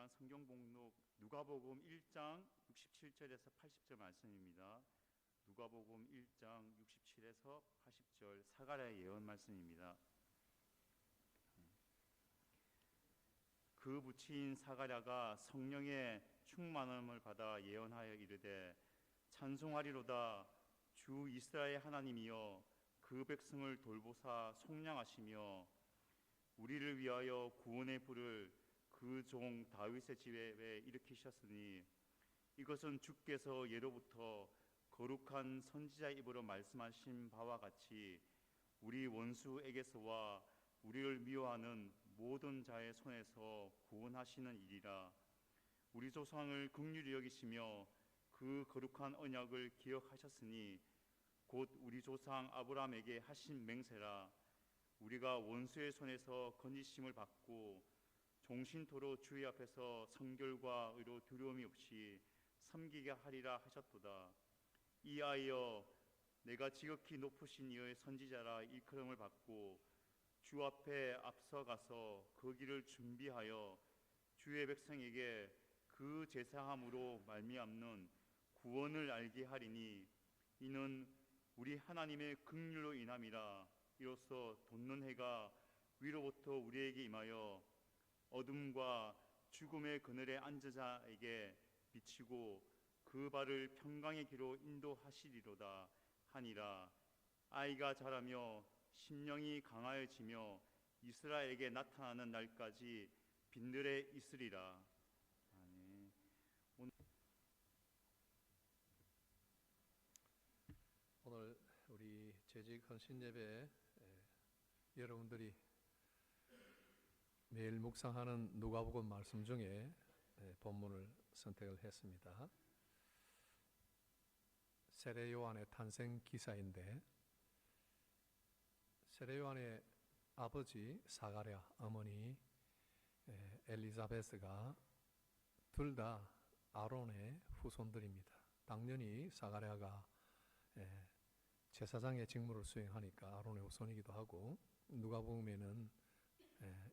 시간 성경 목록 누가복음 1장 67절에서 80절 말씀입니다. 누가복음 1장 67에서 80절 사가랴의 예언 말씀입니다. 그 부치인 사가랴가 성령의 충만함을 받아 예언하여 이르되 찬송하리로다. 주 이스라엘 하나님이여 그 백성을 돌보사 속량하시며 우리를 위하여 구원의 불을 그 종 다윗의 집에 일으키셨으니 이것은 주께서 예로부터 거룩한 선지자의 입으로 말씀하신 바와 같이 우리 원수에게서와 우리를 미워하는 모든 자의 손에서 구원하시는 일이라. 우리 조상을 긍휼히 여기시며 그 거룩한 언약을 기억하셨으니 곧 우리 조상 아브라함에게 하신 맹세라. 우리가 원수의 손에서 건지심을 받고 종신토로 주의 앞에서 성결과 의로 두려움이 없이 섬기게 하리라 하셨도다. 이하여 내가 지극히 높으신 이의 선지자라 일컬음을 받고 주 앞에 앞서가서 그 길을 준비하여 주의 백성에게 그 제사함으로 말미암는 구원을 알게 하리니 이는 우리 하나님의 긍휼로 인함이라. 이로써 돋는 해가 위로부터 우리에게 임하여 어둠과 죽음의 그늘에 앉은 자에게 비치고 그 발을 평강의 길로 인도하시리로다 하니라. 아이가 자라며 심령이 강하여지며 이스라엘에게 나타나는 날까지 빈들에 있으리라. 아멘. 오늘 우리 재직 헌신 예배에 여러분들이 매일 묵상하는 누가복음 말씀 중에 본문을 선택을 했습니다. 세례 요한의 탄생 기사인데 세례 요한의 아버지 사가랴, 어머니 엘리사베스가 둘 다 아론의 후손들입니다. 당연히 사가랴가 제사장의 직무를 수행하니까 아론의 후손이기도 하고, 누가복음에는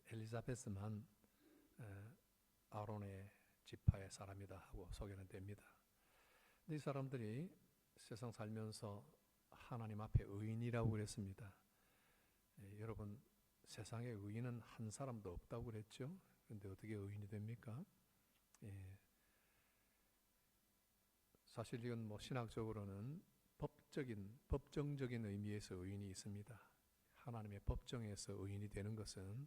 엘리사베스만 아론의 지파의 사람이다 하고 소개는 됩니다. 이 사람들이 세상 살면서 하나님 앞에 의인이라고 그랬습니다. 여러분, 세상에 의인은 한 사람도 없다고 그랬죠. 그런데 어떻게 의인이 됩니까? 사실 이건 신학적으로는 법정적인 의미에서 의인이 있습니다. 하나님의 법정에서 의인이 되는 것은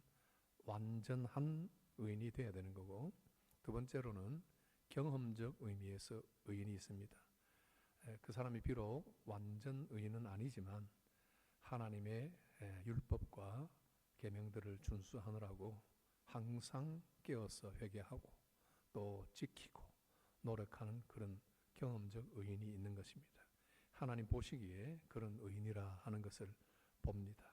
완전한 의인이 되어야 되는 거고, 두 번째로는 경험적 의미에서 의인이 있습니다. 그 사람이 비록 완전 의인은 아니지만 하나님의 율법과 계명들을 준수하느라고 항상 깨어서 회개하고 또 지키고 노력하는 그런 경험적 의인이 있는 것입니다. 하나님 보시기에 그런 의인이라 하는 것을 봅니다.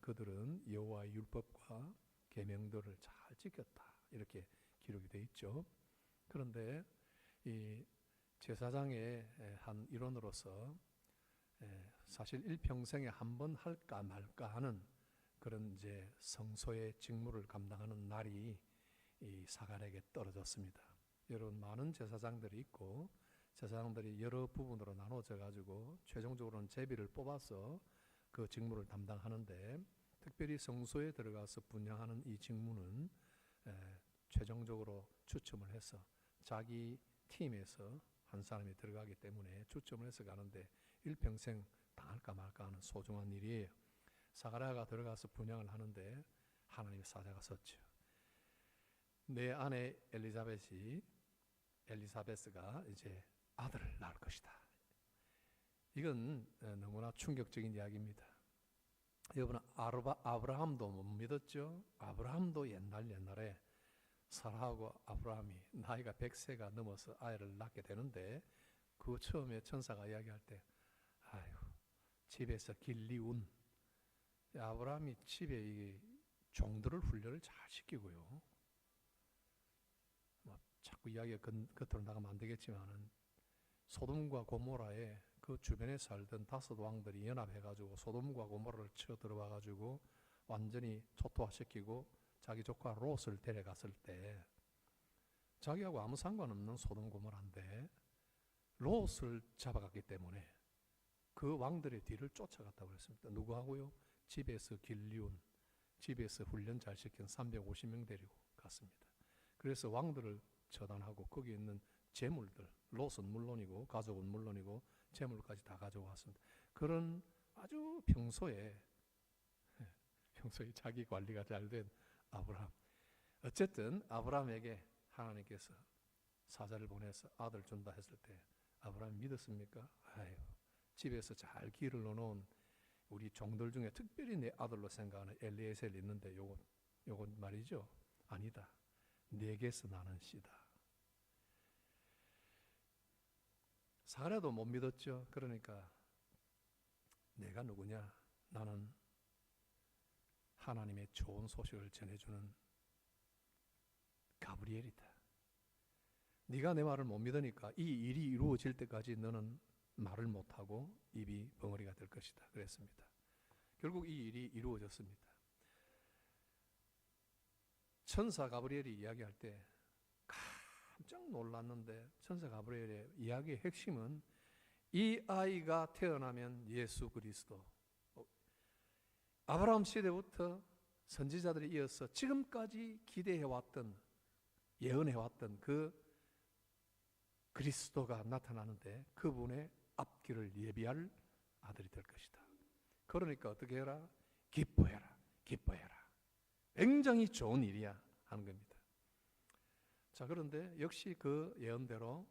그들은 여호와의 율법과 계명들을 잘 지켰다, 이렇게 기록이 되어 있죠. 그런데 이 제사장의 한 일원으로서 사실 일평생에 한 번 할까 말까 하는 그런 이제 성소의 직무를 감당하는 날이 이 사가랴에게 떨어졌습니다. 여러분, 많은 제사장들이 있고 제사장들이 여러 부분으로 나눠져 가지고 최종적으로는 제비를 뽑아서 그 직무를 담당하는데, 특별히 성소에 들어가서 분향하는 이 직무는 최종적으로 추첨을 해서 자기 팀에서 한 사람이 들어가기 때문에 추첨을 해서 가는데 일평생 당할까 말까 하는 소중한 일이에요. 사가랴가 들어가서 분향을 하는데 하나님의 사자가 섰죠. 내 아내 엘리사베스가 이제 아들을 낳을 것이다. 이건 너무나 충격적인 이야기입니다. 여러분, 아브라함도 못 믿었죠? 아브라함도 옛날에 사라하고 아브라함이 나이가 100세가 넘어서 아이를 낳게 되는데, 그 처음에 천사가 이야기할 때 아이고, 집에서 길리운, 아브라함이 집에 이 종들을 훈련을 잘 시키고요. 자꾸 이야기가 겉으로 나가면 안 되겠지만은 소돔과 고모라에 그 주변에 살던 5 왕들이 연합해가지고 소돔과 고모라를 쳐 들어와가지고 완전히 초토화시키고 자기 조카 롯을 데려갔을 때 자기하고 아무 상관없는 소돔 고모라인데 롯을 잡아갔기 때문에 그 왕들의 뒤를 쫓아갔다고 그랬습니다. 누구하고요? 집에서 길리운, 집에서 훈련 잘 시킨 350명 데리고 갔습니다. 그래서 왕들을 처단하고 거기 있는 재물들, 롯은 물론이고 가족은 물론이고 재물까지 다 가져왔습니다. 그런 아주 평소에 자기 관리가 잘 된 아브라함. 어쨌든 아브라함에게 하나님께서 사자를 보내서 아들 준다 했을 때 아브라함이 믿었습니까? 아유, 집에서 잘 기를 넣어놓은 우리 종들 중에 특별히 내 아들로 생각하는 엘리에셀이 있는데 요건 말이죠. 아니다. 내게서 나는 씨다. 사라도 못 믿었죠. 그러니까 내가 누구냐? 나는 하나님의 좋은 소식을 전해주는 가브리엘이다. 네가 내 말을 못 믿으니까 이 일이 이루어질 때까지 너는 말을 못하고 입이 벙어리가 될 것이다. 그랬습니다. 결국 이 일이 이루어졌습니다. 천사 가브리엘이 이야기할 때 깜짝 놀랐는데 천사 가브리엘의 이야기의 핵심은 이 아이가 태어나면 예수 그리스도, 아브라함 시대부터 선지자들이 이어서 지금까지 기대해왔던, 예언해왔던 그 그리스도가 나타나는데 그분의 앞길을 예비할 아들이 될 것이다. 그러니까 어떻게 해라? 기뻐해라. 기뻐해라. 굉장히 좋은 일이야 하는 겁니다. 자, 그런데 역시 그 예언대로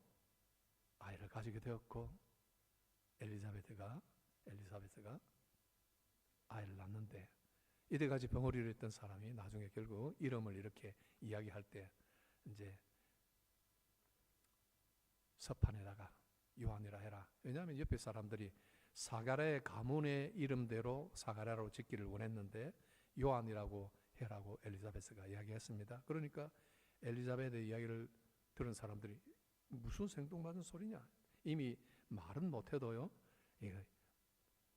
아이를 가지게 되었고 엘리사베트가 아이를 낳는데 이때까지 벙어리를 했던 사람이 나중에 결국 이름을 이렇게 이야기할 때 이제 서판에다가 요한이라 해라. 왜냐하면 옆에 사람들이 사가랴의 가문의 이름대로 사가랴로 짓기를 원했는데 요한이라고 해라고 엘리사베스가 이야기했습니다. 그러니까 엘리사벳의 이야기를 들은 사람들이 무슨 생뚱맞은 소리냐. 이미 말은 못해도요.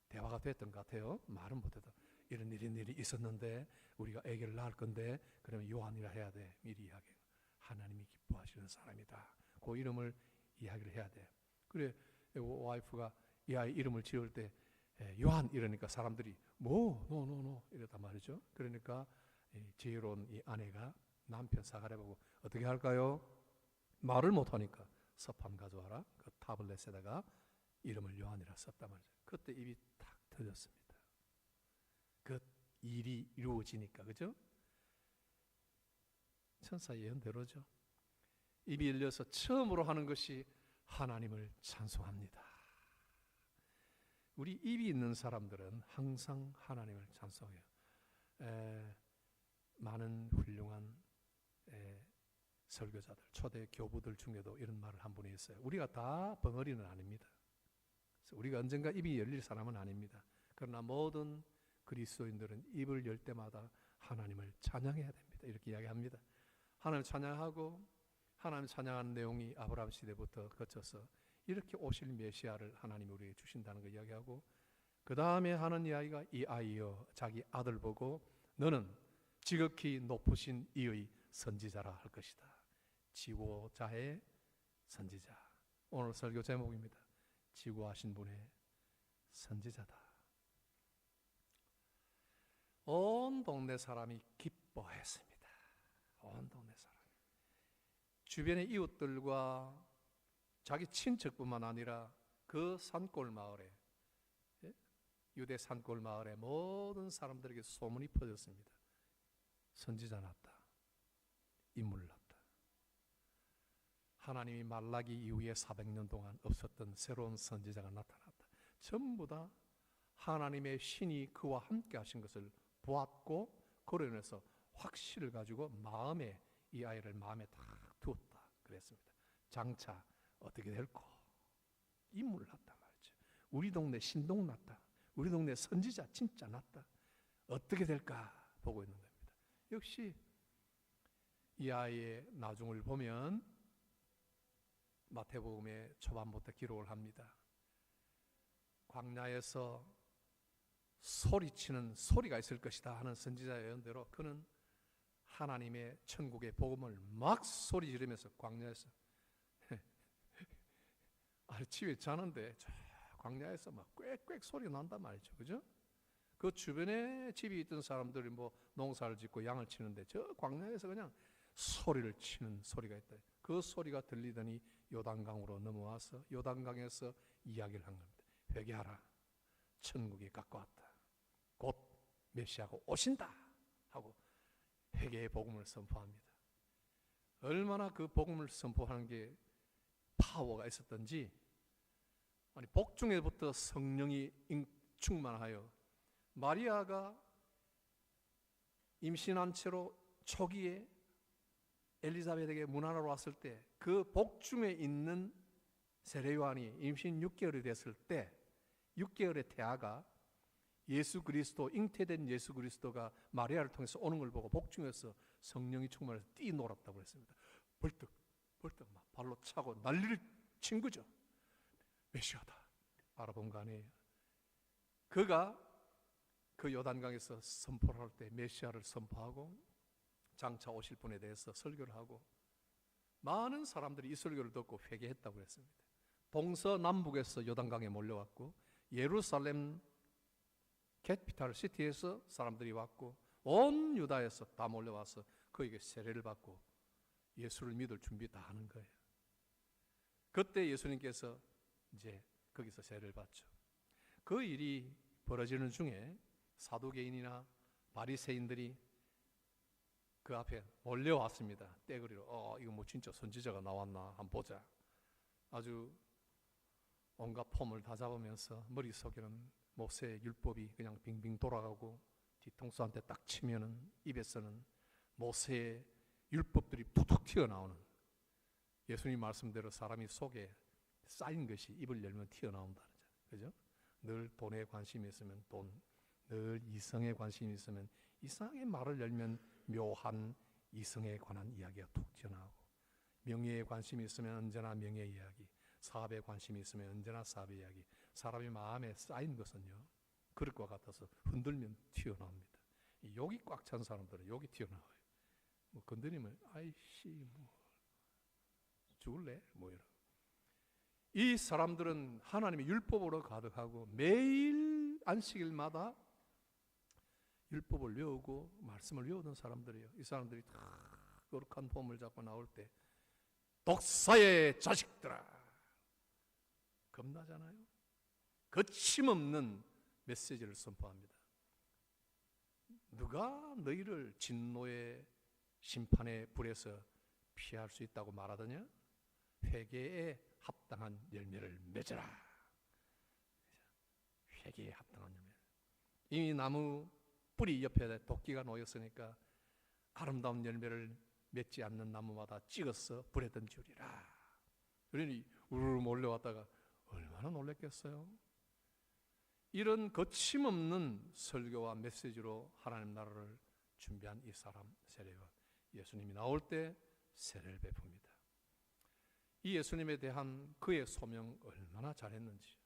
대화가 됐던 것 같아요. 말은 못해도 이런 일이 있었는데 우리가 아기를 낳을 건데 그러면 요한이라 해야 돼. 미리 이야기. 하나님이 기뻐하시는 사람이다. 그 이름을 이야기를 해야 돼. 그래 와이프가 이 아이 이름을 지을 때 요한 이러니까 사람들이 노 이랬단 말이죠. 그러니까 지혜로운 이 아내가 남편 사가랴 보고 어떻게 할까요? 말을 못하니까 서판 가져와라. 그 타블렛에다가 이름을 요한이라 썼단 말이죠. 그때 입이 탁 터졌습니다. 그 일이 이루어지니까, 그죠? 천사 예언대로죠. 입이 열려서 처음으로 하는 것이 하나님을 찬송합니다. 우리 입이 있는 사람들은 항상 하나님을 찬송해요. 많은 훌륭한 설교자들, 초대 교부들 중에도 이런 말을 한 분이 있어요. 우리가 다 벙어리는 아닙니다. 우리가 언젠가 입이 열릴 사람은 아닙니다. 그러나 모든 그리스도인들은 입을 열 때마다 하나님을 찬양해야 됩니다. 이렇게 이야기합니다. 하나님을 찬양하고 하나님 찬양하는 내용이 아브라함 시대부터 거쳐서 이렇게 오실 메시아를 하나님이 우리에게 주신다는 걸 이야기하고 그 다음에 하는 이야기가 이 아이여 자기 아들 보고 너는 지극히 높으신 이의 선지자라 할 것이다. 지고자의 선지자. 오늘 설교 제목입니다. 지고하신 분의 선지자다. 온 동네 사람이 기뻐했습니다. 온 동네 사람이. 주변의 이웃들과 자기 친척뿐만 아니라 그 산골 마을에, 유대 산골 마을에 모든 사람들에게 소문이 퍼졌습니다. 선지자 났다. 인물 났다. 하나님이 말라기 이후에 400년 동안 없었던 새로운 선지자가 나타났다. 전부 다 하나님의 신이 그와 함께 하신 것을 보았고 그로 인해서 확신을 가지고 마음에 이 아이를 마음에 딱 두었다. 그랬습니다. 장차 어떻게 될까? 인물 났단 말이죠. 우리 동네 신동 났다. 우리 동네 선지자 진짜 났다. 어떻게 될까 보고 있는 겁니다. 역시 이 아이의 나중을 보면 마태복음의 초반부터 기록을 합니다. 광야에서 소리치는 소리가 있을 것이다 하는 선지자 예언대로 그는 하나님의 천국의 복음을 막 소리 지르면서 광야에서 집에 자는데 저 광야에서 막 꽥꽥 소리 난단 말이죠. 그죠? 그 주변에 집이 있던 사람들이 뭐 농사를 짓고 양을 치는데 저 광야에서 그냥 소리를 치는 소리가 있다. 그 소리가 들리더니 요단강으로 넘어와서 요단강에서 이야기를 한 겁니다. 회개하라. 천국이 가까웠다. 곧 메시아가 오신다. 하고 회개의 복음을 선포합니다. 얼마나 그 복음을 선포하는 게 파워가 있었던지, 아니 복중에부터 성령이 충만하여 마리아가 임신한 채로 초기에 엘리사벳에게 문안으로 왔을 때 그 복중에 있는 세례요한이 임신 6개월이 됐을 때 6개월의 태아가 예수 그리스도, 잉태된 예수 그리스도가 마리아를 통해서 오는 걸 보고 복중에서 성령이 충만해서 뛰놀았다고 그랬습니다. 벌떡 막 발로 차고 난리를 친 거죠. 메시아다 알아본 거 아니에요. 그가 그 요단강에서 선포를 할 때 메시아를 선포하고 장차 오실 분에 대해서 설교를 하고 많은 사람들이 이 설교를 듣고 회개했다고 그랬습니다. 동서남북에서 요단강에 몰려왔고 예루살렘 캐피탈 시티에서 사람들이 왔고 온 유다에서 다 몰려와서 그에게 세례를 받고 예수를 믿을 준비 다 하는 거예요. 그때 예수님께서 이제 거기서 세례를 받죠. 그 일이 벌어지는 중에 사두개인이나 바리새인들이 그 앞에 몰려왔습니다. 떼거리로. 이거 뭐 진짜 선지자가 나왔나 한번 보자. 아주 온갖 폼을 다 잡으면서 머릿속에는 모세의 율법이 그냥 빙빙 돌아가고 뒤통수한테 딱 치면은 입에서는 모세의 율법들이 툭툭 튀어나오는, 예수님 말씀대로 사람이 속에 쌓인 것이 입을 열면 튀어나온다는 거죠. 늘 돈에 관심이 있으면 돈, 늘 이성에 관심이 있으면 이상하게 말을 열면 묘한 이성에 관한 이야기가 툭 튀어나오고, 명예에 관심이 있으면 언제나 명예 이야기, 사업에 관심이 있으면 언제나 사업 이야기. 사람의 마음에 쌓인 것은요 그릇과 같아서 흔들면 튀어나옵니다. 욕이 꽉 찬 사람들은 욕이 튀어나와요. 뭐 건드리면 아이씨 뭐 죽을래 뭐 이런. 이 사람들은 하나님의 율법으로 가득하고 매일 안식일마다 율법을 외우고 말씀을 외우던 사람들이에요. 이 사람들이 다 거룩한 폼을 잡고 나올 때 독사의 자식들아 겁나잖아요. 거침없는 메시지를 선포합니다. 누가 너희를 진노의 심판의 불에서 피할 수 있다고 말하더냐? 회개에 합당한 열매를 맺어라. 회개에 합당한 열매. 이미 나무 뿌리 옆에 도끼가 놓였으니까 아름다운 열매를 맺지 않는 나무마다 찍어서 불에 던지리라. 그러니 우르르 몰려왔다가 얼마나 놀랐겠어요. 이런 거침없는 설교와 메시지로 하나님 나라를 준비한 이 사람 세례요한, 예수님이 나올 때 세례를 베풉니다. 이 예수님에 대한 그의 소명 얼마나 잘했는지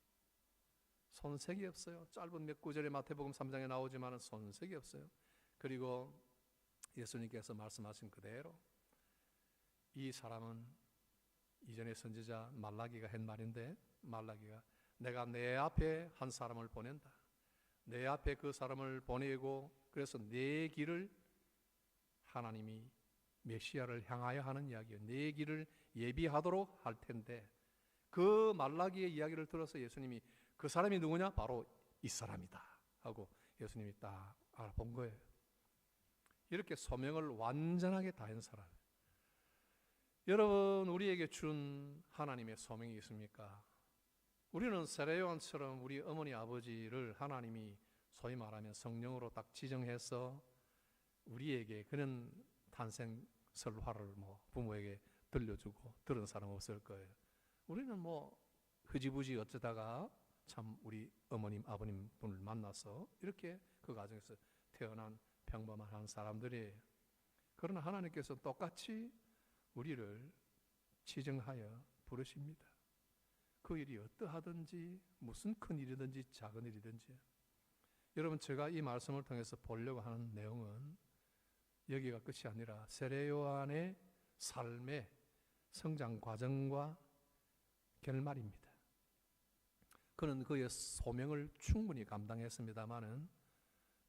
손색이 없어요. 짧은 몇 구절의 마태복음 3장에 나오지만 손색이 없어요. 그리고 예수님께서 말씀하신 그대로 이 사람은 이전에 선지자 말라기가 한 말인데, 말라기가 내가 내 앞에 한 사람을 보낸다. 내 앞에 그 사람을 보내고 그래서 내 길을, 하나님이 메시아를 향하여 하는 이야기예요. 내 길을 예비하도록 할 텐데, 그 말라기의 이야기를 들어서 예수님이 그 사람이 누구냐? 바로 이 사람이다 하고 예수님이 딱 알아본 거예요. 이렇게 소명을 완전하게 다한 사람. 여러분, 우리에게 준 하나님의 소명이 있습니까? 우리는 세례요한처럼 우리 어머니 아버지를 하나님이 소위 말하면 성령으로 딱 지정해서 우리에게 그런 탄생 설화를 부모에게 들려주고 들은 사람 없을 거예요. 우리는 흐지부지 어쩌다가 참 우리 어머님 아버님 분을 만나서 이렇게 그 가정에서 태어난 평범한 사람들이에요. 그러나 하나님께서 똑같이 우리를 지정하여 부르십니다. 그 일이 어떠하든지 무슨 큰 일이든지 작은 일이든지. 여러분, 제가 이 말씀을 통해서 보려고 하는 내용은 여기가 끝이 아니라 세례 요한의 삶의 성장 과정과 결말입니다. 그는 그의 소명을 충분히 감당했습니다마는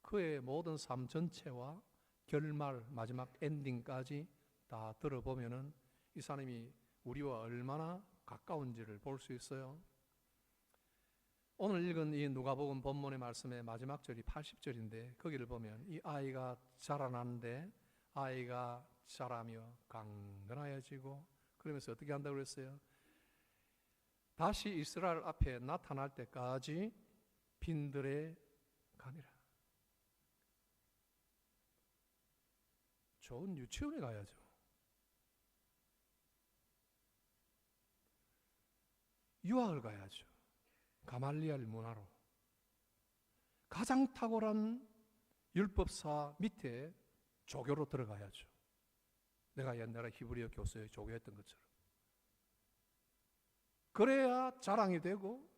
그의 모든 삶 전체와 결말, 마지막 엔딩까지 다 들어보면은 이 사람이 우리와 얼마나 가까운지를 볼 수 있어요. 오늘 읽은 이 누가복음 본문의 말씀의 마지막 절이 80절인데 거기를 보면 이 아이가 자라나는데 아이가 자라며 강건하여지고 그러면서 어떻게 한다고 그랬어요? 다시 이스라엘 앞에 나타날 때까지 빈들에 가니라. 좋은 유치원에 가야죠. 유학을 가야죠. 가말리엘 문화로. 가장 탁월한 율법사 밑에 조교로 들어가야죠. 내가 옛날에 히브리어 교수에 조교했던 것처럼. 그래야 자랑이 되고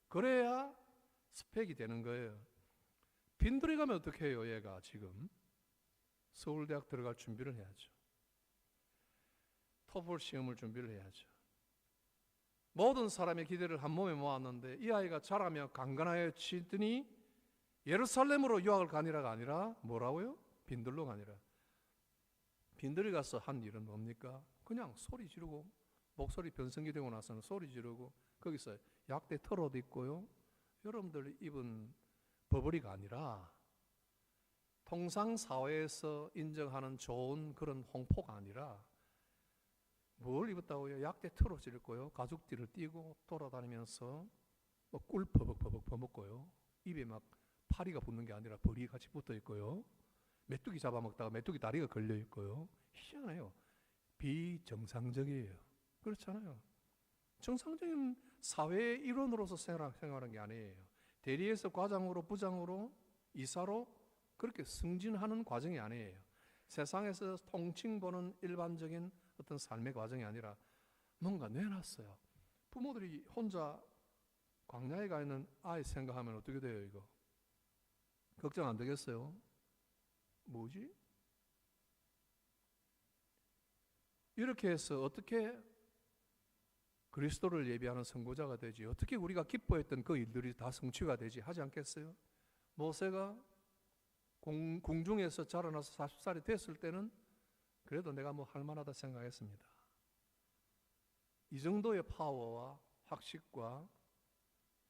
그래야 스펙이 되는 거예요. 빈들에 가면 어떻게 해요? 얘가 지금 서울대학 들어갈 준비를 해야죠. 토플 시험을 준비를 해야죠. 모든 사람의 기대를 한 몸에 모았는데 이 아이가 자라며 강건하여지더니 예루살렘으로 유학을 가니라가 아니라 뭐라고요? 빈들로 가니라. 빈들에 가서 한 일은 뭡니까? 그냥 소리 지르고 목소리 변성기 되고 나서는 소리 지르고 거기서 약대 털옷 입고요. 여러분들 입은 버버리가 아니라 통상 사회에서 인정하는 좋은 그런 홍포가 아니라 뭘 입었다고요? 약대 털옷을 입고요. 가죽띠를 띠고 돌아다니면서 꿀 버벅버벅 퍼먹고요. 입에 막 파리가 붙는 게 아니라 벌이 같이 붙어 있고요. 메뚜기 잡아먹다가 메뚜기 다리가 걸려 있고요. 희한해요. 비정상적이에요. 그렇잖아요. 정상적인 사회의 일원으로서 생활한 게 아니에요. 대리에서 과장으로 부장으로 이사로 그렇게 승진하는 과정이 아니에요. 세상에서 통칭보는 일반적인 어떤 삶의 과정이 아니라 뭔가 내놨어요. 부모들이 혼자 광야에 가 있는 아이 생각하면 어떻게 돼요? 이거 걱정 안 되겠어요? 뭐지? 이렇게 해서 어떻게 그리스도를 예비하는 선고자가 되지? 어떻게 우리가 기뻐했던 그 일들이 다 성취가 되지? 하지 않겠어요? 모세가 궁중에서 자라나서 40살이 됐을 때는 그래도 내가 뭐 할만하다 생각했습니다. 이 정도의 파워와 학식과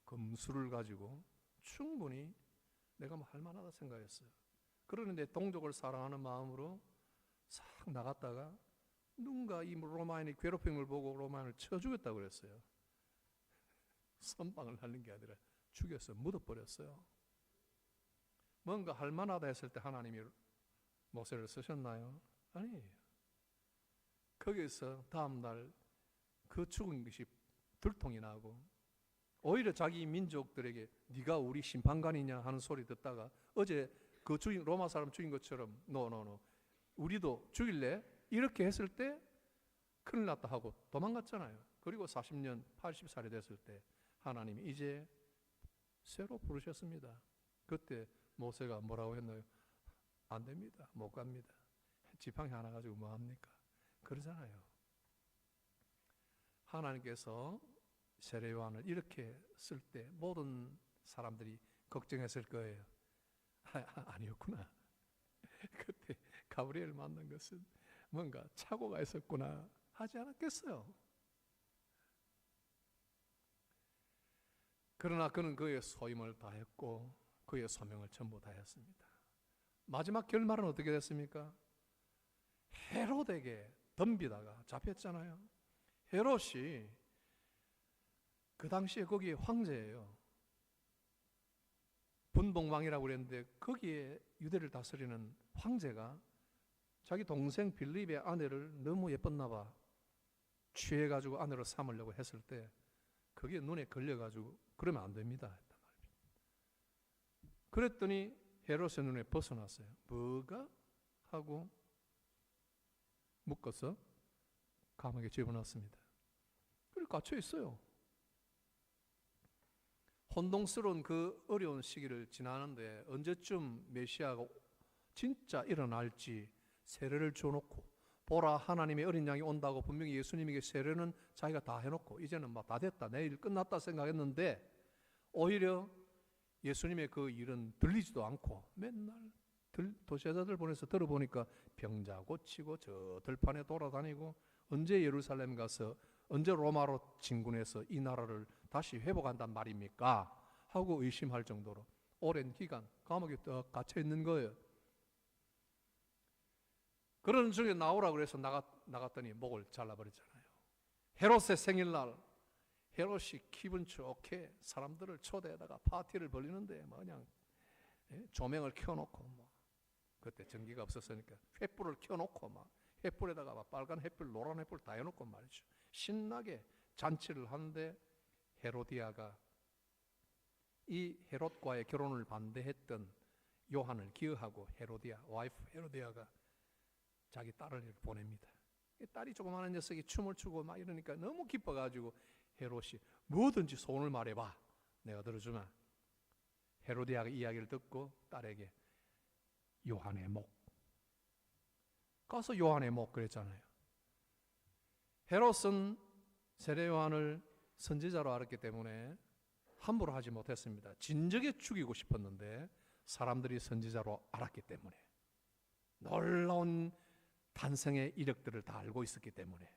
검수를 가지고 충분히 내가 뭐 할만하다 생각했어요. 그러는데 동족을 사랑하는 마음으로 싹 나갔다가 누군가 이 로마인이 괴롭힘을 보고 로마인을 쳐 죽였다고 그랬어요. 선방을 하는 게 아니라 죽여서 묻어버렸어요. 뭔가 할만하다 했을 때 하나님이 모세를 쓰셨나요? 아니에요. 거기서 다음날 그 죽은 것이 들통이 나고 오히려 자기 민족들에게 네가 우리 심판관이냐 하는 소리 듣다가 어제 그 로마 사람 죽인 것처럼 노 우리도 죽일래? 이렇게 했을 때 큰일 났다 하고 도망갔잖아요. 그리고 40년 80살이 됐을 때 하나님이 이제 새로 부르셨습니다. 그때 모세가 뭐라고 했나요? 안 됩니다. 못 갑니다. 지팡이 하나 가지고 뭐 합니까? 그러잖아요. 하나님께서 세례 요한을 이렇게 쓸 때 모든 사람들이 걱정했을 거예요. 아니었구나. 그때 가브리엘을 만난 것은 뭔가 착오가 있었구나 하지 않았겠어요. 그러나 그는 그의 소임을 다했고 그의 소명을 전부 다했습니다. 마지막 결말은 어떻게 됐습니까? 헤롯에게 덤비다가 잡혔잖아요. 헤롯이 그 당시에 거기에 황제예요. 분봉왕이라고 그랬는데 거기에 유대를 다스리는 황제가 자기 동생 빌립의 아내를 너무 예뻤나 봐. 취해가지고 아내로 삼으려고 했을 때 그게 눈에 걸려가지고 그러면 안 됩니다 했단 말입니다. 그랬더니 헤롯의 눈에 벗어났어요. 뭐가? 하고 묶어서 감옥에 집어넣습니다. 그리고 갇혀 있어요. 혼동스러운 그 어려운 시기를 지나는데 언제쯤 메시아가 진짜 일어날지 세례를 줘놓고, 보라 하나님의 어린 양이 온다고 분명히 예수님에게 세례는 자기가 다 해놓고 이제는 막 다 됐다, 내일 끝났다 생각했는데, 오히려 예수님의 그 일은 들리지도 않고 맨날 도제자들 보내서 들어보니까 병자 고치고 저 들판에 돌아다니고, 언제 예루살렘 가서 언제 로마로 진군해서 이 나라를 다시 회복한단 말입니까? 하고 의심할 정도로 오랜 기간 감옥에 떡 갇혀 있는 거예요. 그런 중에 나오라고 그래서 나갔더니 목을 잘라버렸잖아요. 헤롯의 생일날 헤롯이 기분 좋게 사람들을 초대해다가 파티를 벌리는데 뭐 그냥 조명을 켜놓고, 뭐 그때 전기가 없었으니까 횃불을 켜놓고 막 횃불에다가 막 빨간 횃불, 노란 횃불 다 해놓고 말이죠. 신나게 잔치를 하는데, 헤로디아가 이 헤롯과의 결혼을 반대했던 요한을 기어하고 와이프 헤로디아가 자기 딸을 보냅니다. 딸이 조그마한 녀석이 춤을 추고 막 이러니까 너무 기뻐가지고 헤롯이 뭐든지 소원을 말해봐, 내가 들어주마. 헤로디아가 이야기를 듣고 딸에게 요한의 목, 가서 요한의 목 그랬잖아요. 헤롯은 세례 요한을 선지자로 알았기 때문에 함부로 하지 못했습니다. 진즉에 죽이고 싶었는데 사람들이 선지자로 알았기 때문에, 놀라운 탄생의 이력들을 다 알고 있었기 때문에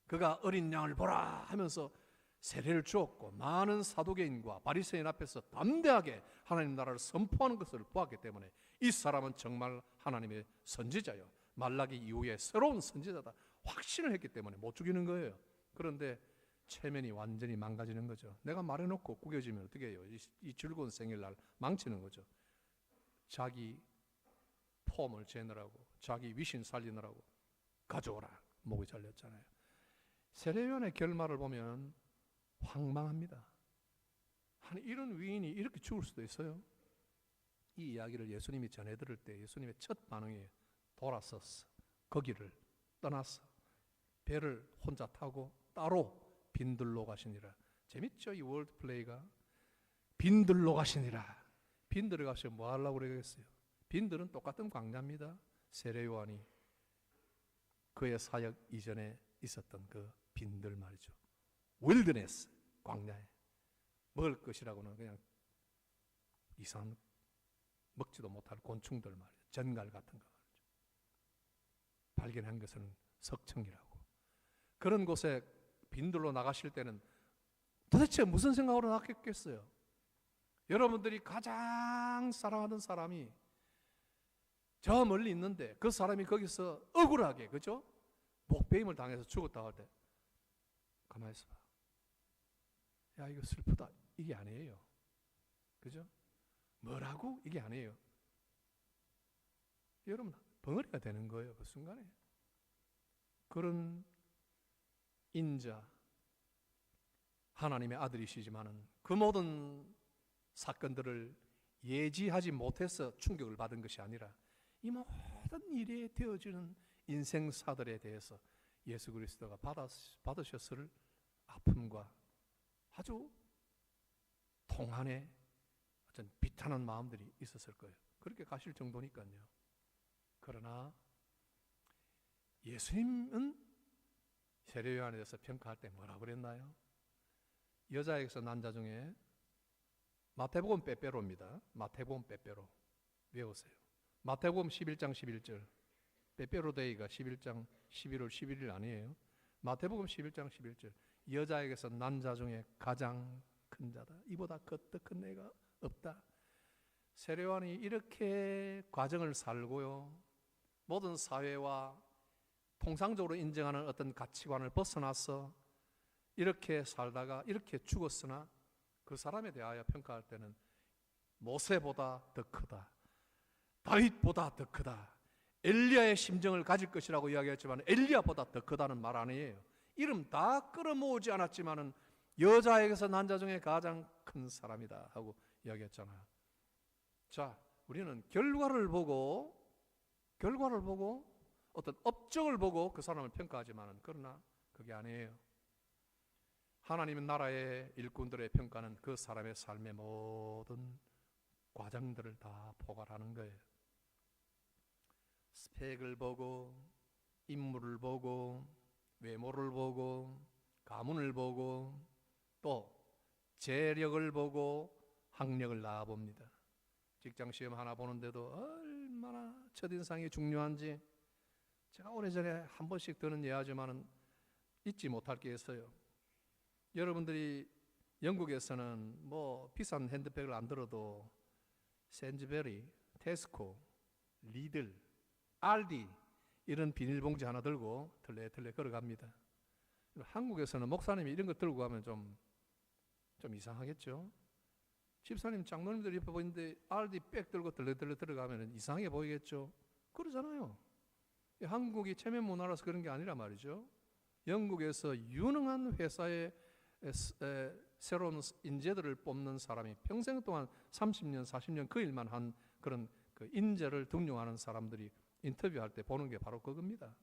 그가 어린 양을 보라 하면서 세례를 주었고, 많은 사두개인과 바리새인 앞에서 담대하게 하나님 나라를 선포하는 것을 보았기 때문에 이 사람은 정말 하나님의 선지자요, 말라기 이후에 새로운 선지자다 확신을 했기 때문에 못 죽이는 거예요. 그런데 체면이 완전히 망가지는 거죠. 내가 말해놓고 구겨지면 어떻게 해요? 이 즐거운 생일날 망치는 거죠. 자기 폼을 재느라고, 자기 위신 살리느라고 가져오라, 목이 잘렸잖아요. 세례요한의 결말을 보면 황망합니다. 아니, 이런 위인이 이렇게 죽을 수도 있어요? 이 이야기를 예수님이 전해들을 때 예수님의 첫 반응이 돌아섰어. 거기를 떠났어. 배를 혼자 타고 따로 빈들로 가시니라. 재밌죠? 이 월드 플레이가. 빈들로 가시니라. 빈들에 가서 뭐 하려고 그러겠어요? 빈들은 똑같은 광야입니다. 세례 요한이 그의 사역 이전에 있었던 그 빈들 말이죠. 윌드네스, 광야에 먹을 것이라고는 그냥 이상한 먹지도 못할 곤충들 말이죠. 전갈 같은 거 말이죠. 발견한 것은 석청이라고. 그런 곳에 빈들로 나가실 때는 도대체 무슨 생각으로 나갔겠어요? 여러분들이 가장 사랑하는 사람이 저 멀리 있는데 그 사람이 거기서 억울하게, 그죠? 목배임을 당해서 죽었다 할 때 가만히 있어봐. 야, 이거 슬프다, 이게 아니에요. 그죠? 뭐라고? 이게 아니에요. 여러분, 벙어리가 되는 거예요, 그 순간에. 그런 인자, 하나님의 아들이시지만은 그 모든 사건들을 예지하지 못해서 충격을 받은 것이 아니라 이 모든 일에 되어지는 인생사들에 대해서 예수 그리스도가 받으셨을 아픔과 아주 통한의 어떤 비탄한 마음들이 있었을 거예요. 그렇게 가실 정도니까요. 그러나 예수님은 세례 요한에 대해서 평가할 때 뭐라고 그랬나요? 여자에게서 난 자 중에, 마태복음 빼빼로입니다. 마태복음 빼빼로 외우세요. 마태복음 11장 11절. 빼빼로 데이가 11장 11월 11일 아니에요. 마태복음 11장 11절. 여자에게서 난 자 중에 가장 큰 자다. 이보다 더 큰 애가 없다. 세례 요한이 이렇게 과정을 살고요, 모든 사회와 통상적으로 인정하는 어떤 가치관을 벗어나서 이렇게 살다가 이렇게 죽었으나 그 사람에 대하여 평가할 때는 모세보다 더 크다, 다윗보다 더 크다, 엘리야의 심정을 가질 것이라고 이야기했지만 엘리야보다 더 크다는 말 아니에요. 이름 다 끌어모으지 않았지만은 여자에게서 난 자 중에 가장 큰 사람이다 하고 이야기했잖아요. 자, 우리는 결과를 보고 어떤 업적을 보고 그 사람을 평가하지만은, 그러나 그게 아니에요. 하나님의 나라의 일꾼들의 평가는 그 사람의 삶의 모든 과정들을 다 포괄하는 거예요. 스펙을 보고 인물을 보고 외모를 보고 가문을 보고 또 재력을 보고 학력을 나와봅니다. 직장시험 하나 보는데도 얼마나 첫인상이 중요한지 제가 오래전에 한 번씩 드는 예하지만은 잊지 못할 게 있어요. 여러분들이 영국에서는 뭐 비싼 핸드백을 안 들어도 샌즈베리, 테스코, 리들, 알디 이런 비닐봉지 하나 들고 털레털레 걸어갑니다. 한국에서는 목사님이 이런 거 들고 가면 좀 이상하겠죠. 집사님, 장로님들 옆에 보이는데 알디 백 들고 털레털레 들어가면 이상해 보이겠죠. 그러잖아요. 한국이 체면 문화라서 그런 게 아니라 말이죠. 영국에서 유능한 회사에 새로운 인재들을 뽑는 사람이 평생 동안 30년, 40년 그 일만 한 그런 그 인재를 등용하는 사람들이 인터뷰할 때 보는 게 바로 그겁니다.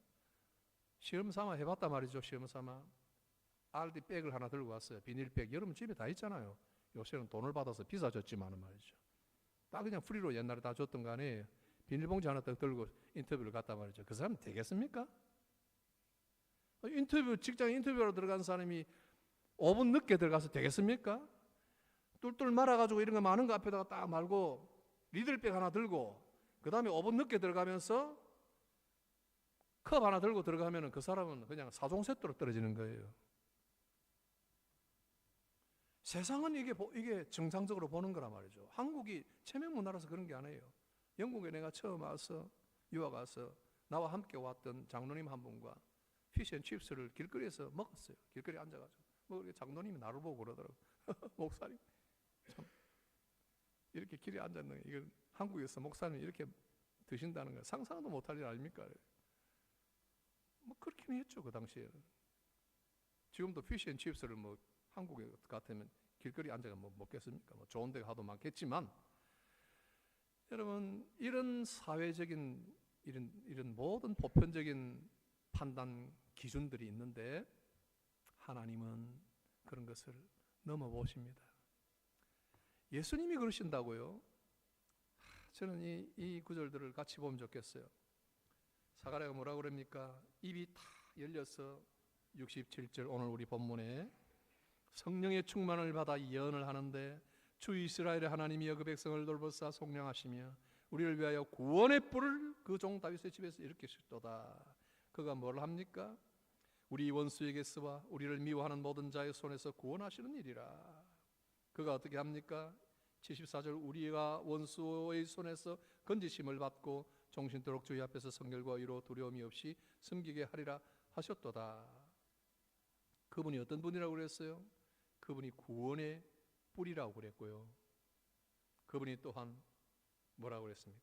시험 삼아 해봤단 말이죠. 시험 삼아 알디 백을 하나 들고 왔어요. 비닐백. 여러분 집에 다 있잖아요. 요새는 돈을 받아서 비싸졌지만은 말이죠. 딱 그냥 프리로 옛날에 다 줬던 거 아니에요. 비닐봉지 하나 딱 들고 인터뷰를 갔단 말이죠. 그 사람 되겠습니까? 직장 인터뷰로 들어간 사람이 5분 늦게 들어가서 되겠습니까? 뚫뚫 말아가지고 이런 거 많은 거 앞에다가 딱 말고 리들백 하나 들고 그 다음에 5분 늦게 들어가면서 컵 하나 들고 들어가면 그 사람은 그냥 사종세토로 떨어지는 거예요. 세상은 이게 정상적으로 보는 거란 말이죠. 한국이 체면 문화라서 그런 게 아니에요. 영국에 내가 처음 와서 유학 와서 나와 함께 왔던 장로님 한 분과 피쉬앤칩스를 길거리에서 먹었어요. 길거리에 앉아가지고 뭐 장로님이 나를 보고 그러더라고요. 목사님 참 이렇게 길에 앉았는 이걸 한국에서 목사님이 이렇게 드신다는 거 상상도 못할 일 아닙니까? 뭐 그렇긴 했죠 그 당시에는. 지금도 피쉬앤칩스를 뭐 한국에 같으면 길거리 앉아가 뭐 먹겠습니까? 뭐 좋은 데가 하도 많겠지만 여러분 이런 사회적인 이런 모든 보편적인 판단 기준들이 있는데 하나님은 그런 것을 넘어보십니다. 예수님이 그러신다고요? 저는 이 구절들을 같이 보면 좋겠어요. 사가랴가 뭐라고 그럽니까? 입이 다 열려서 67절 오늘 우리 본문에 성령의 충만을 받아 예언을 하는데 주 이스라엘의 하나님이여 그 백성을 돌보사 속량하시며 우리를 위하여 구원의 뿔을 그 종 다윗의 집에서 일으키셨도다. 그가 뭘 합니까? 우리 원수에게서와 우리를 미워하는 모든 자의 손에서 구원하시는 일이라. 그가 어떻게 합니까? 74절 우리가 원수의 손에서 건지심을 받고 종신토록 주의 앞에서 성결과 의로 두려움이 없이 섬기게 하리라 하셨도다. 그분이 어떤 분이라고 그랬어요? 그분이 구원의 뿔이라고 그랬고요. 그분이 또한 뭐라고 그랬습니까?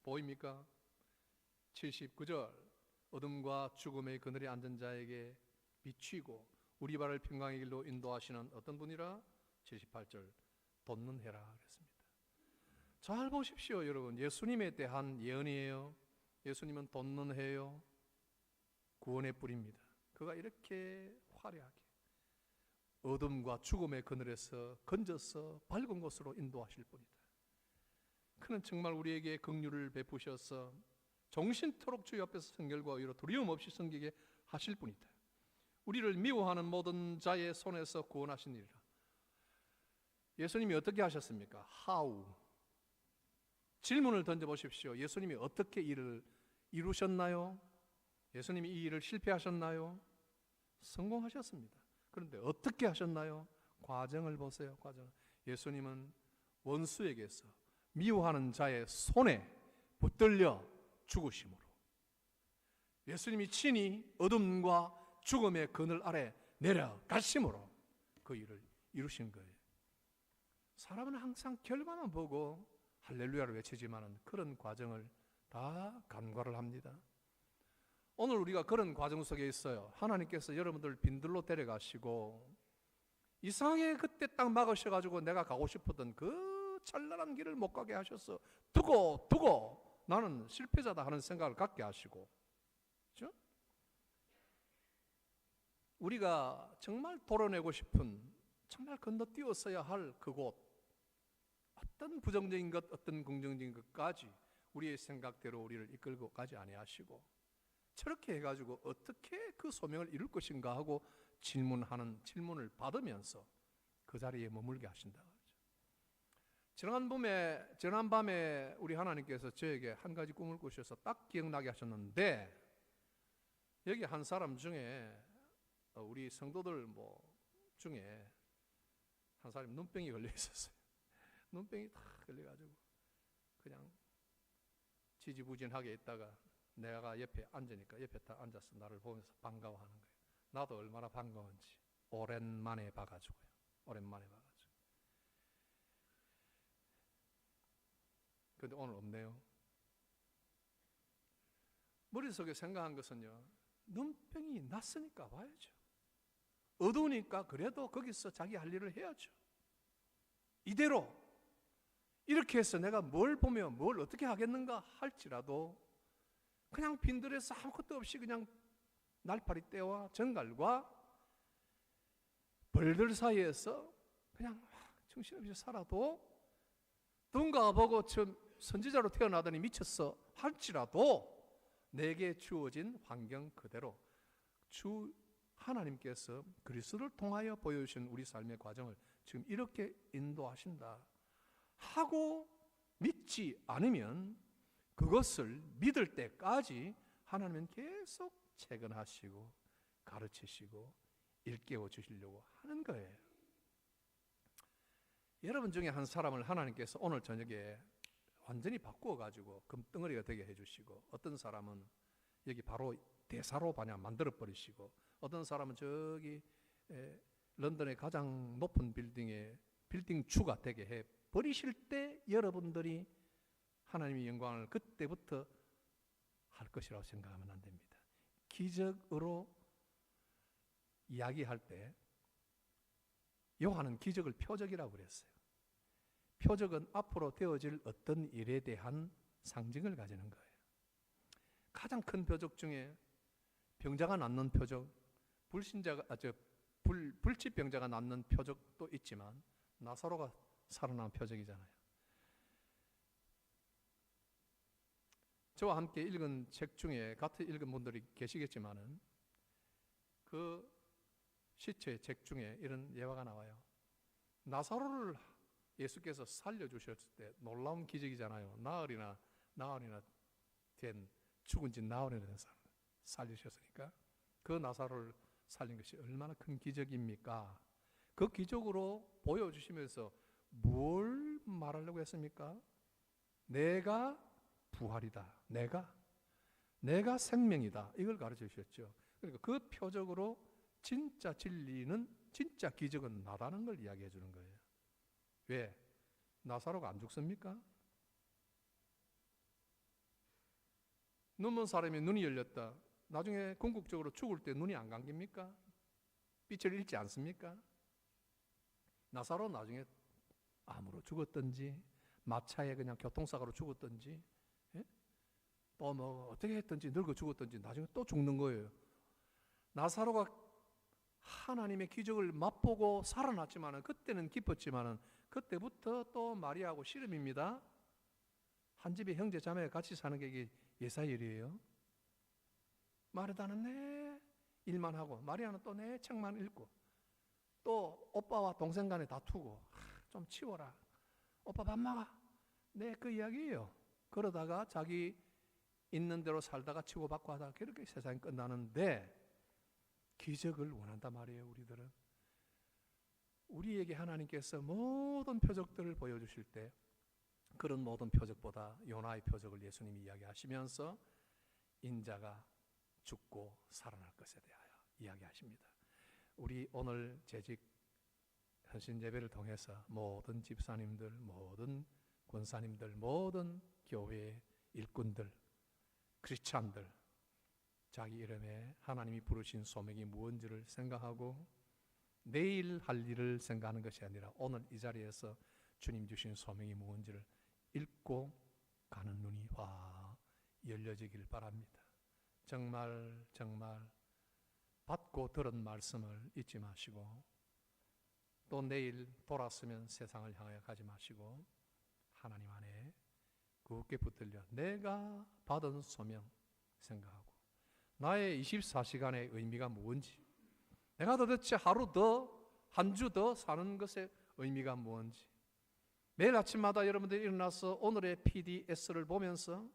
보입니까? 79절 어둠과 죽음의 그늘에 앉은 자에게 비추고 우리 발을 평강의 길로 인도하시는 어떤 분이라? 78절 돋는 해라 그랬습니다. 잘 보십시오 여러분. 예수님에 대한 예언이에요. 예수님은 돋는 해요. 구원의 뿔입니다. 그가 이렇게 화려하게 어둠과 죽음의 그늘에서 건져서 밝은 곳으로 인도하실 분이다. 그는 정말 우리에게 긍휼을 베푸셔서 정신토록 주 옆에서 성결과 의로 두려움 없이 섬기게 하실 분이다. 우리를 미워하는 모든 자의 손에서 구원하신 일이라. 예수님이 어떻게 하셨습니까? How? 질문을 던져보십시오. 예수님이 어떻게 일을 이루셨나요? 예수님이 이 일을 실패하셨나요? 성공하셨습니다. 그런데 어떻게 하셨나요? 과정을 보세요. 과정. 예수님은 원수에게서 미워하는 자의 손에 붙들려 죽으심으로 예수님이 친히 어둠과 죽음의 그늘 아래 내려가심으로 그 일을 이루신 거예요. 사람은 항상 결과만 보고 할렐루야를 외치지만 그런 과정을 다 간과를 합니다. 오늘 우리가 그런 과정 속에 있어요. 하나님께서 여러분들 빈들로 데려가시고 이상하게 그때 딱 막으셔가지고 내가 가고 싶었던 그 찬란한 길을 못 가게 하셔서 두고 나는 실패자다 하는 생각을 갖게 하시고, 그렇죠? 우리가 정말 도려내고 싶은 정말 건너뛰었어야 할 그곳, 어떤 부정적인 것 어떤 긍정적인 것까지 우리의 생각대로 우리를 이끌고 가지 아니하시고 저렇게 해가지고 어떻게 그 소명을 이룰 것인가 하고 질문하는 질문을 받으면서 그 자리에 머물게 하신다. 지난 밤에 우리 하나님께서 저에게 한 가지 꿈을 꾸셔서 딱 기억나게 하셨는데, 여기 한 사람 중에 우리 성도들 중에 한 사람이 눈병이 걸려 있었어요. 눈병이 다 걸려가지고 그냥 지지부진하게 있다가 내가 옆에 앉으니까 옆에 딱 앉아서 나를 보면서 반가워하는 거예요. 나도 얼마나 반가운지. 오랜만에 봐가지고요. 오랜만에 봐가지고. 근데 오늘 없네요. 머릿속에 생각한 것은요, 눈병이 났으니까 와야죠. 어두우니까 그래도 거기서 자기 할 일을 해야죠. 이대로 이렇게 해서 내가 뭘 보며 뭘 어떻게 하겠는가 할지라도 그냥 빈들에서 아무것도 없이 그냥 날파리 떼와 정갈과 벌들 사이에서 그냥 정신없이 살아도 누군가가 보고 선지자로 태어나더니 미쳤어 할지라도 내게 주어진 환경 그대로 주 하나님께서 그리스도를 통하여 보여주신 우리 삶의 과정을 지금 이렇게 인도하신다 하고 믿지 않으면 그것을 믿을 때까지 하나님은 계속 채근하시고 가르치시고 일깨워 주시려고 하는 거예요. 여러분 중에 한 사람을 하나님께서 오늘 저녁에 완전히 바꾸어 가지고 금덩어리가 되게 해주시고, 어떤 사람은 여기 바로 대사로 그냥 만들어 버리시고, 어떤 사람은 저기 런던의 가장 높은 빌딩의 빌딩 주가 되게 해 버리실 때 여러분들이 하나님의 영광을 그때부터 할 것이라고 생각하면 안 됩니다. 기적으로 이야기할 때 요한은 기적을 표적이라고 그랬어요. 표적은 앞으로 되어질 어떤 일에 대한 상징을 가지는 거예요. 가장 큰 표적 중에 병자가 낫는 표적, 불치병자가 낫는 표적도 있지만 나사로가 살아난 표적이잖아요. 저와 함께 읽은 책 중에 같이 읽은 분들이 계시겠지만은 그 시체의 책 중에 이런 예화가 나와요. 나사로를 예수께서 살려주셨을 때 놀라운 기적이잖아요. 나흘이나 된 죽은 지 나흘이나 된 사람 살리셨으니까 그 나사로를 살린 것이 얼마나 큰 기적입니까? 그 기적으로 보여주시면서 뭘 말하려고 했습니까? 내가 부활이다. 내가 생명이다. 이걸 가르쳐 주셨죠. 그러니까 그 표적으로 진짜 진리는, 진짜 기적은 나다는 걸 이야기해 주는 거예요. 왜? 나사로가 안 죽습니까? 눈먼 사람이 눈이 열렸다. 나중에 궁극적으로 죽을 때 눈이 안 감깁니까? 빛을 잃지 않습니까? 나사로 나중에 암으로 죽었든지 마차에 그냥 교통사고로 죽었든지 또 어떻게 했든지 늙어 죽었든지 나중에 또 죽는 거예요. 나사로가 하나님의 기적을 맛보고 살아났지만은 그때는 기뻤지만은 그때부터 또 마리아하고 씨름입니다. 한 집에 형제 자매가 같이 사는 게 이게 예사일이에요. 마르다는 내 일만 하고 마리아는 또 내 책만 읽고 또 오빠와 동생 간에 다투고 좀 치워라. 오빠 밥 먹어. 네, 그 이야기예요. 그러다가 자기 있는 대로 살다가 치고받고 하다가 그렇게 세상이 끝나는데 기적을 원한단 말이에요. 우리들은 우리에게 하나님께서 모든 표적들을 보여주실 때 그런 모든 표적보다 요나의 표적을 예수님이 이야기하시면서 인자가 죽고 살아날 것에 대하여 이야기하십니다. 우리 오늘 재직 헌신 예배를 통해서 모든 집사님들, 모든 권사님들, 모든 교회 일꾼들, 크리스찬들 자기 이름에 하나님이 부르신 소명이 무엇인지를 생각하고 내일 할 일을 생각하는 것이 아니라 오늘 이 자리에서 주님 주신 소명이 무엇인지를 읽고 가는 눈이 확 열려지길 바랍니다. 정말 받고 들은 말씀을 잊지 마시고 또 내일 돌았으면 세상을 향하여 가지 마시고 하나님 안에 굳게 붙들려 내가 받은 소명 생각하고 나의 24시간의 의미가 뭔지, 내가 도대체 하루 더, 한 주 더 사는 것의 의미가 뭔지, 매일 아침마다 여러분들이 일어나서 오늘의 PDS를 보면서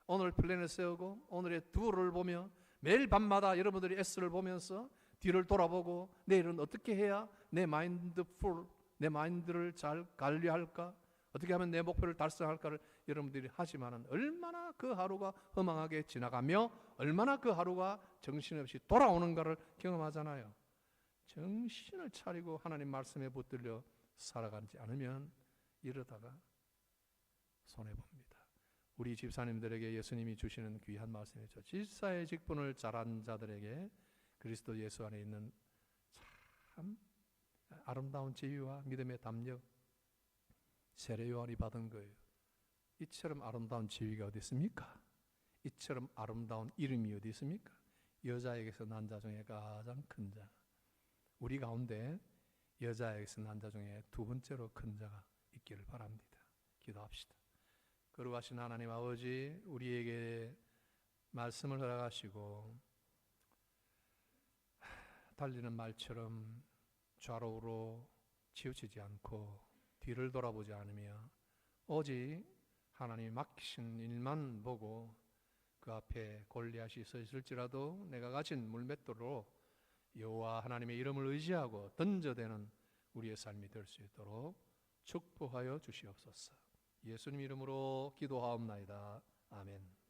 오늘 플랜을 세우고 오늘의 두어를 보며 매일 밤마다 여러분들이 S를 보면서 뒤를 돌아보고 내일은 어떻게 해야 내 마인드를 잘 관리할까, 어떻게 하면 내 목표를 달성할까를 여러분들이 하지만은 얼마나 그 하루가 허망하게 지나가며 얼마나 그 하루가 정신없이 돌아오는가를 경험하잖아요. 정신을 차리고 하나님 말씀에 붙들려 살아가지 않으면 이러다가 손해봅니다. 우리 집사님들에게 예수님이 주시는 귀한 말씀이죠. 질사의 직분을 잘한 자들에게 그리스도 예수 안에 있는 참 아름다운 지위와 믿음의 담력, 세례 요한이 받은 거예요. 이처럼 아름다운 지위가 어디 있습니까? 이처럼 아름다운 이름이 어디 있습니까? 여자에게서 난 자 중에 가장 큰 자. 우리 가운데 여자에게서 난 자 중에 두 번째로 큰 자가 있기를 바랍니다. 기도합시다. 거룩하신 하나님 아버지, 우리에게 말씀을 허락하시고 달리는 말처럼 좌로우로 치우치지 않고 뒤를 돌아보지 않으며 오직 하나님이 맡기신 일만 보고 그 앞에 골리앗이 서 있을지라도 내가 가진 물맷돌로 여호와 하나님의 이름을 의지하고 던져대는 우리의 삶이 될 수 있도록 축복하여 주시옵소서. 예수님 이름으로 기도하옵나이다. 아멘.